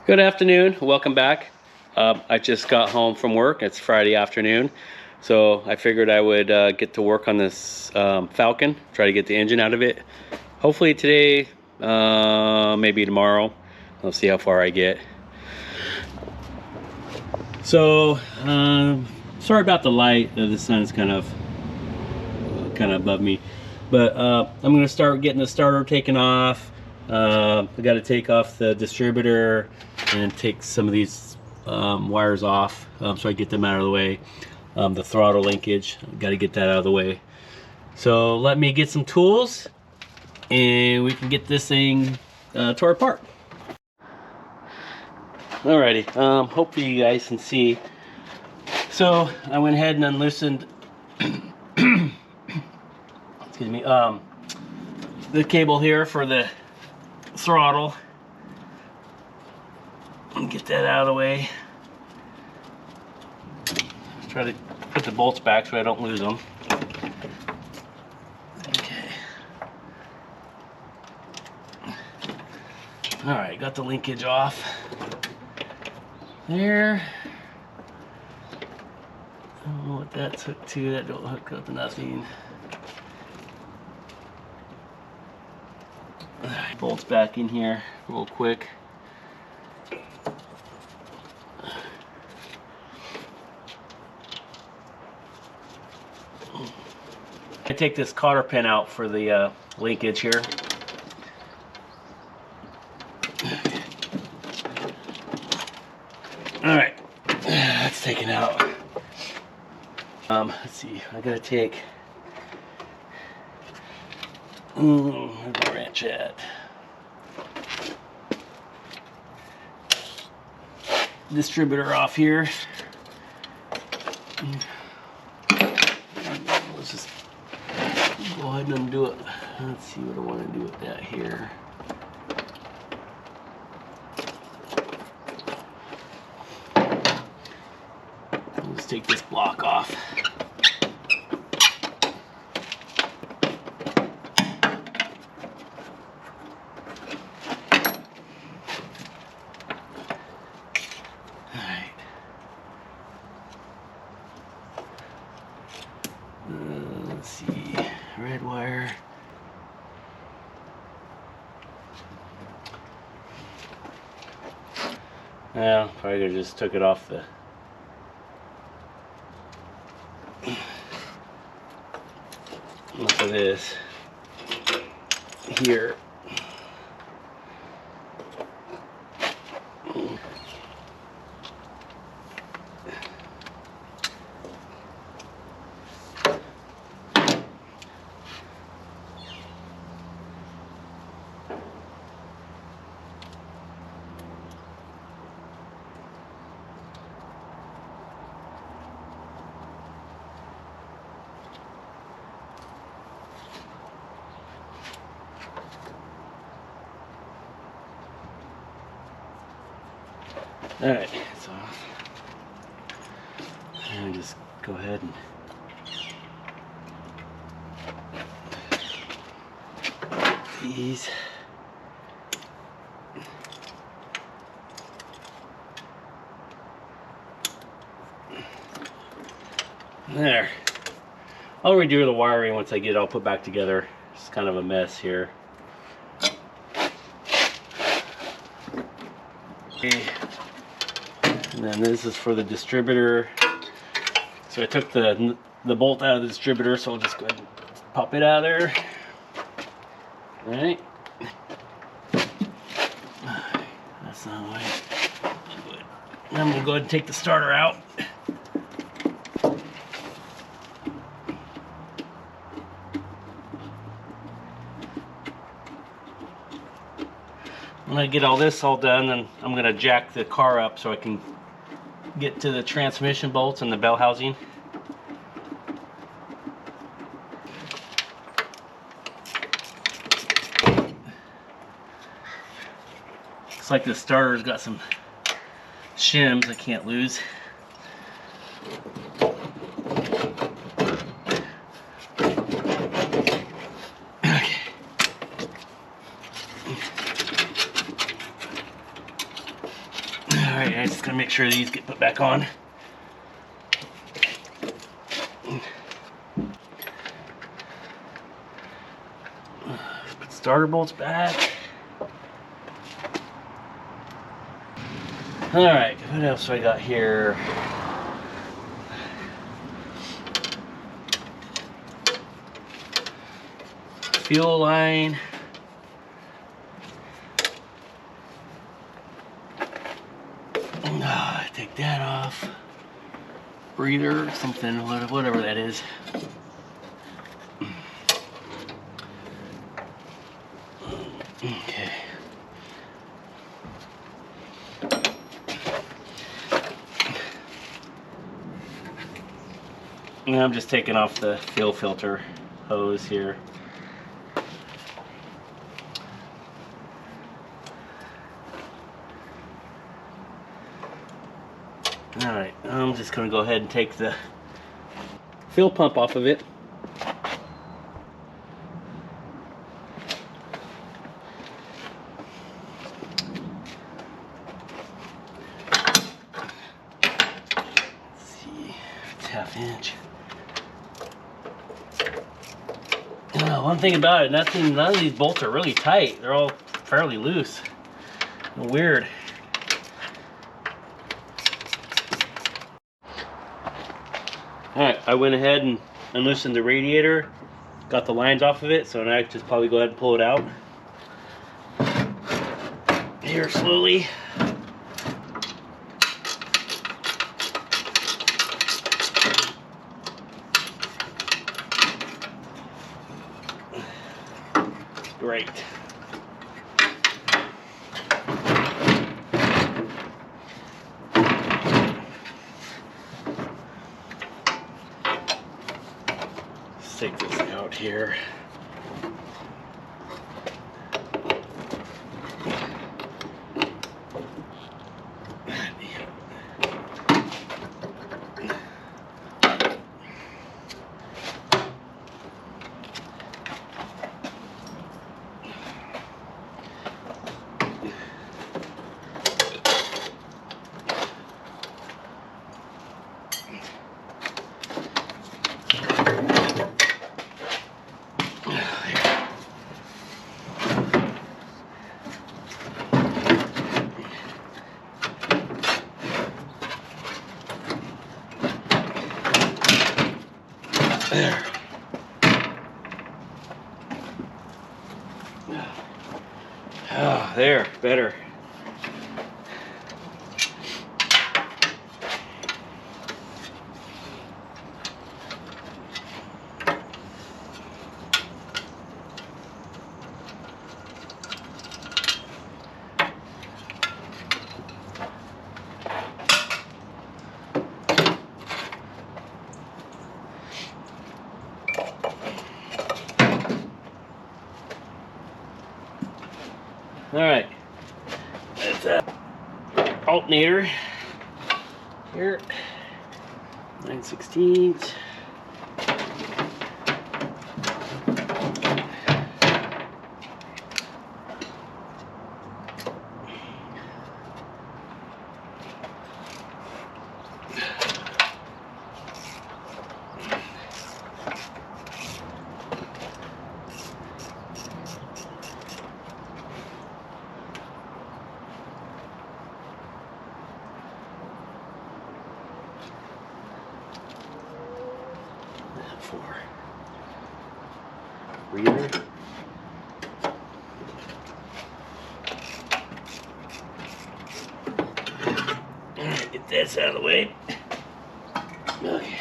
Good afternoon, welcome back. I just got home from work. It's Friday afternoon, so I figured I would get to work on this Falcon, try to get the engine out of it. Hopefully today, maybe tomorrow. I'll see how far I get. So, sorry about the light. The sun's kind of above me, but I'm gonna start getting the starter taken off. I got to take off the distributor and take some of these wires off so I get them out of the way. The throttle linkage, got to get that out of the way. So let me get some tools and we can get this thing tore apart. Alrighty, hopefully you guys can see. So I went ahead and unloosened excuse me, the cable here for the throttle. Get that out of the way. Try to put the bolts back so I don't lose them. Okay. Alright, got the linkage off. There. I don't know what that's hooked to. That don't hook up to nothing. Alright, bolts back in here real quick. I take this cotter pin out for the linkage here. All right, that's taken out. Let's see, I gotta take. Where's the wrench at? Distributor off here. Let's just go ahead and undo it. Let's see what I want to do with that here. Let's take this block off. Let's see, red wire. Yeah, probably could have just took it off the off of this here. Alright, it's off. And just go ahead and these. There. I'll redo the wiring once I get it all put back together. It's kind of a mess here. Okay. And then this is for the distributor. So I took the bolt out of the distributor, so I'll just go ahead and pop it out of there. All right. That's not right. I'm gonna go ahead and take the starter out. When I get all this all done, then I'm gonna jack the car up so I can get to the transmission bolts and the bell housing. Looks like the starter's got some shims I can't lose. Alright, I'm just gonna make sure these get put back on. Put starter bolts back. Alright, what else do I got here? Fuel line. Take that off. Breather, something, whatever that is. Okay. Now I'm just taking off the fuel filter hose here. Alright, I'm just going to go ahead and take the fuel pump off of it. Let's see, it's ½ inch. One thing about it, none of these bolts are really tight. They're all fairly loose. Weird. Alright, I went ahead and unloosened the radiator, got the lines off of it, so now I can just probably go ahead and pull it out. Here, slowly. Great. Let's take this out here. There. Oh, there, better. Alright, that's alternator here, 9/16. For reader. Alright, get this out of the way. Okay.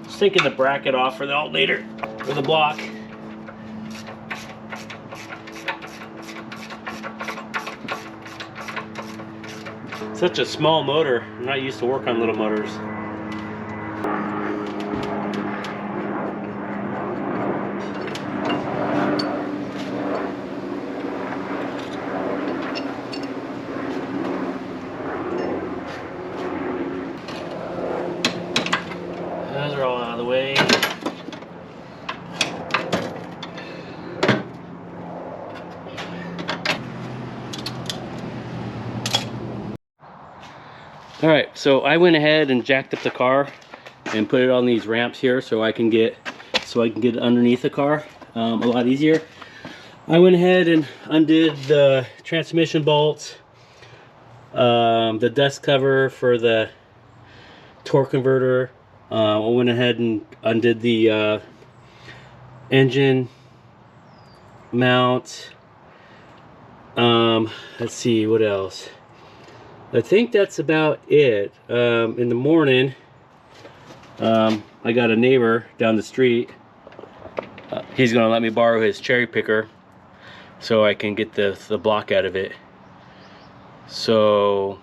Just taking the bracket off for the alternator, for the block. Such a small motor. I'm not used to work on little motors. Those are all out of the way. All right, so I went ahead and jacked up the car and put it on these ramps here so I can get it underneath the car a lot easier. I went ahead and undid the transmission bolts, the dust cover for the torque converter. I went ahead and undid the engine mount. Let's see what else. I think that's about it. In the morning, I got a neighbor down the street. He's gonna let me borrow his cherry picker so I can get the block out of it. So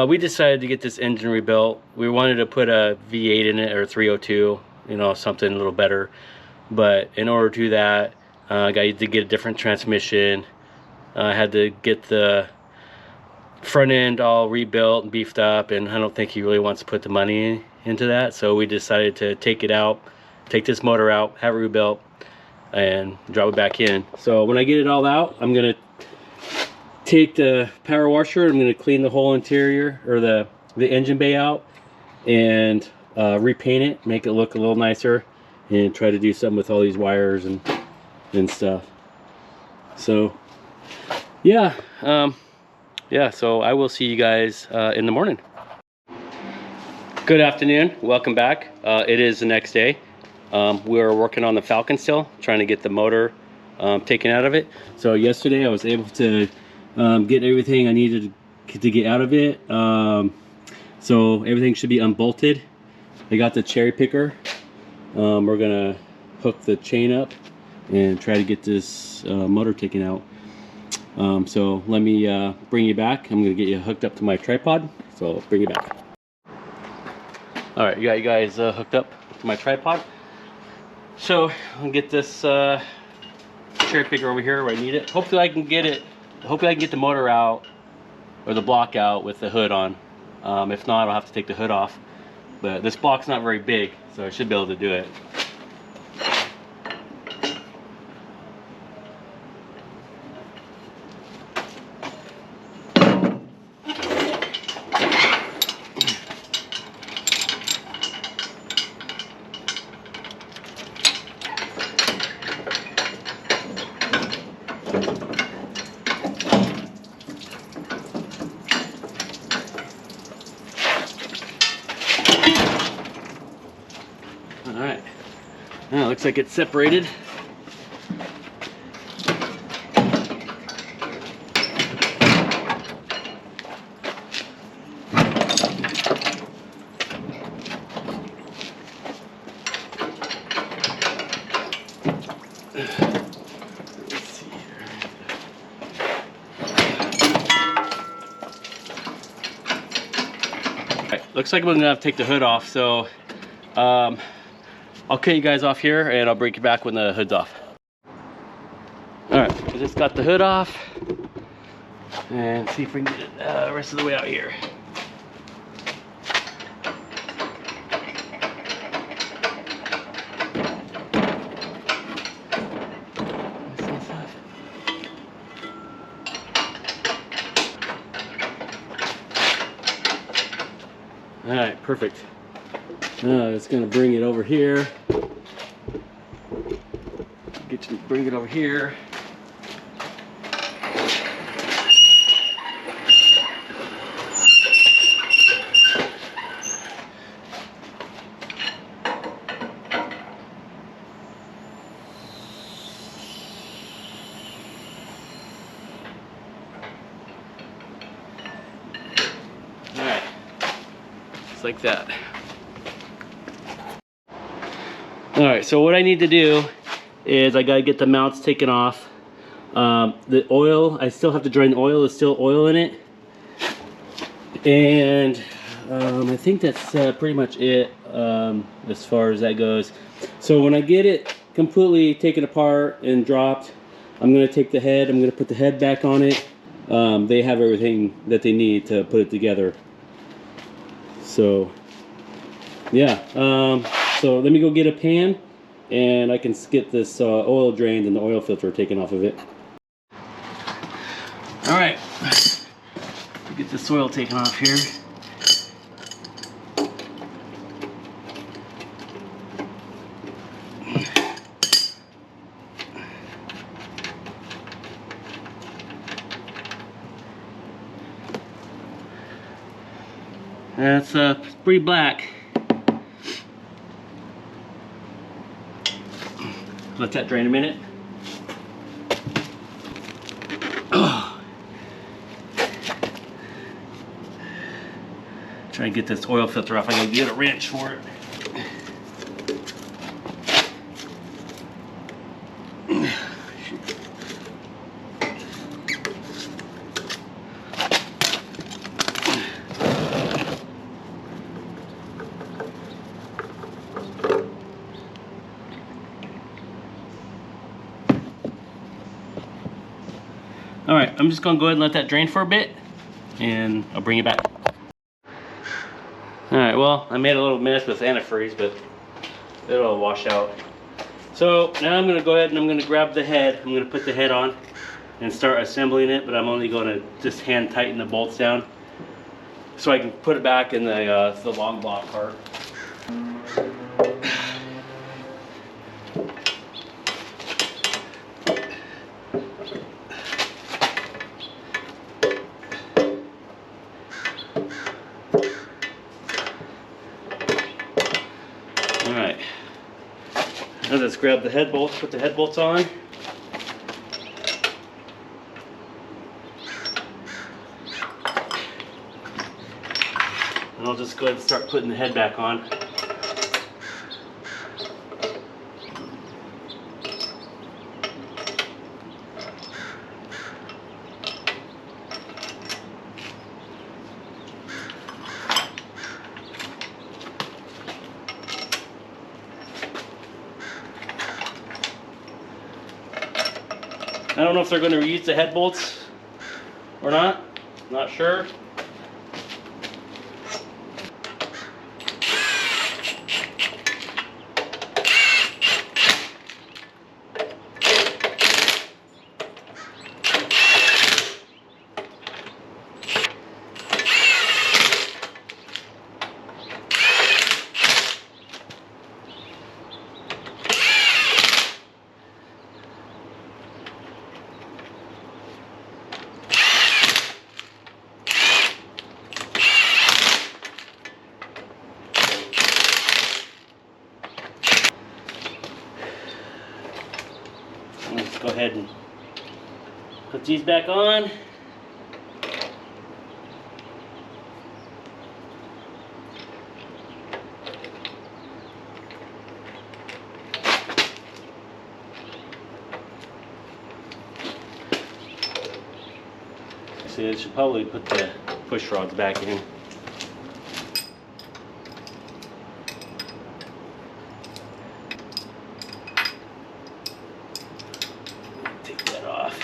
we decided to get this engine rebuilt. We wanted to put a V8 in it, or 302, you know, something a little better. But in order to do that, I got to get a different transmission. I had to get the front end all rebuilt and beefed up, and I don't think he really wants to put the money into that. So we decided to take it out, take this motor out, have it rebuilt, and drop it back in. So when I get it all out, I'm gonna take the power washer, I'm gonna clean the whole interior, or the engine bay out, and repaint it, make it look a little nicer, and try to do something with all these wires and stuff. So yeah, yeah, so I will see you guys in the morning. Good afternoon, welcome back. It is the next day. We're working on the Falcon still, trying to get the motor taken out of it. So yesterday I was able to get everything I needed to get out of it. So everything should be unbolted. I got the cherry picker. We're gonna hook the chain up and try to get this motor taken out. So let me bring you back. I'm gonna get you hooked up to my tripod, so I'll bring you back. All right, got you guys hooked up to my tripod. So I'll get this cherry picker over here where I need it. Hopefully I can get it. Hopefully I can get the motor out, or the block out, with the hood on. If not, I'll have to take the hood off. But this block's not very big, so I should be able to do it. Alright, now it looks like it's separated. Let's see here. Alright, looks like we're gonna have to take the hood off, so I'll cut you guys off here and I'll bring you back when the hood's off. Alright, I just got the hood off, and see if we can get it the rest of the way out here. Alright, perfect. It's going to bring it over here. Bring it over here. Alright, just like that. Alright, so what I need to do is I gotta get the mounts taken off. The oil, I still have to drain the oil. There's still oil in it. And I think that's pretty much it as far as that goes. So when I get it completely taken apart and dropped, I'm gonna take the head, I'm gonna put the head back on it. They have everything that they need to put it together. So yeah, so let me go get a pan, and I can get this oil drained and the oil filter taken off of it. All right, get this oil taken off here. That's pretty black. Let that drain a minute. Oh. Try and get this oil filter off. I gotta get a wrench for it. All right, I'm just gonna go ahead and let that drain for a bit, and I'll bring it back. All right, well, I made a little mess with antifreeze, but it'll wash out. So now I'm gonna go ahead and I'm gonna grab the head. I'm gonna put the head on and start assembling it, but I'm only gonna just hand tighten the bolts down so I can put it back in the long block part. Alright, now let's grab the head bolts, put the head bolts on. And I'll just go ahead and start putting the head back on. I don't know if they're going to reuse the head bolts or not. Not sure. Let's go ahead and put these back on. So I should probably put the push rods back in. Take that off.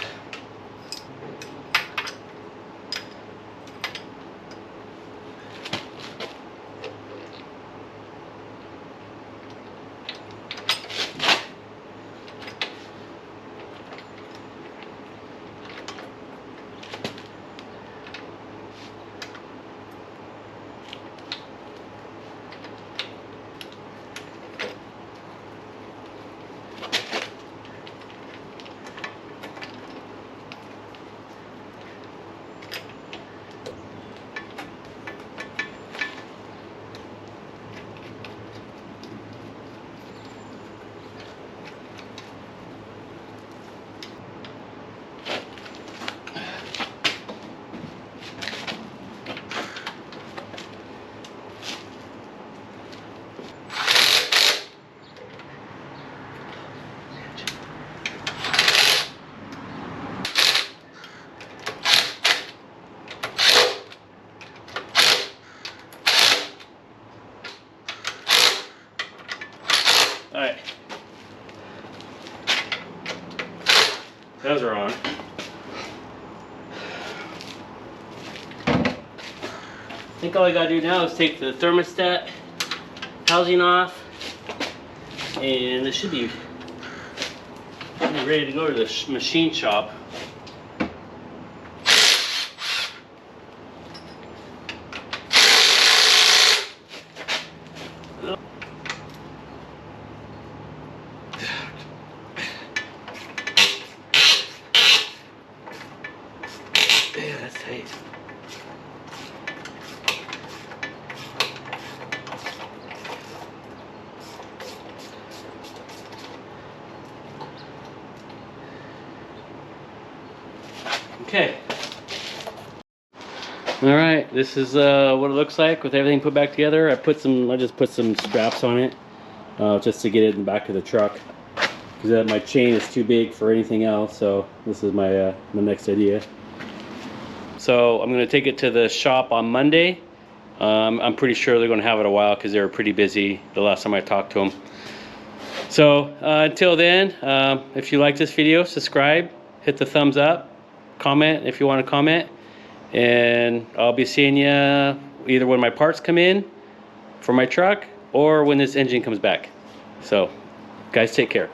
Alright. Those are on. I think all I gotta do now is take the thermostat housing off, and it should be ready to go to the machine shop. Yeah, that's tight. Okay. All right, this is what it looks like with everything put back together. I just put some straps on it just to get it in the back of the truck, because my chain is too big for anything else. So this is my next idea. So I'm gonna take it to the shop on Monday. I'm pretty sure they're gonna have it a while because they were pretty busy the last time I talked to them. So until then, if you like this video, subscribe, hit the thumbs up, comment if you want to comment, and I'll be seeing you either when my parts come in for my truck or when this engine comes back. So guys, take care.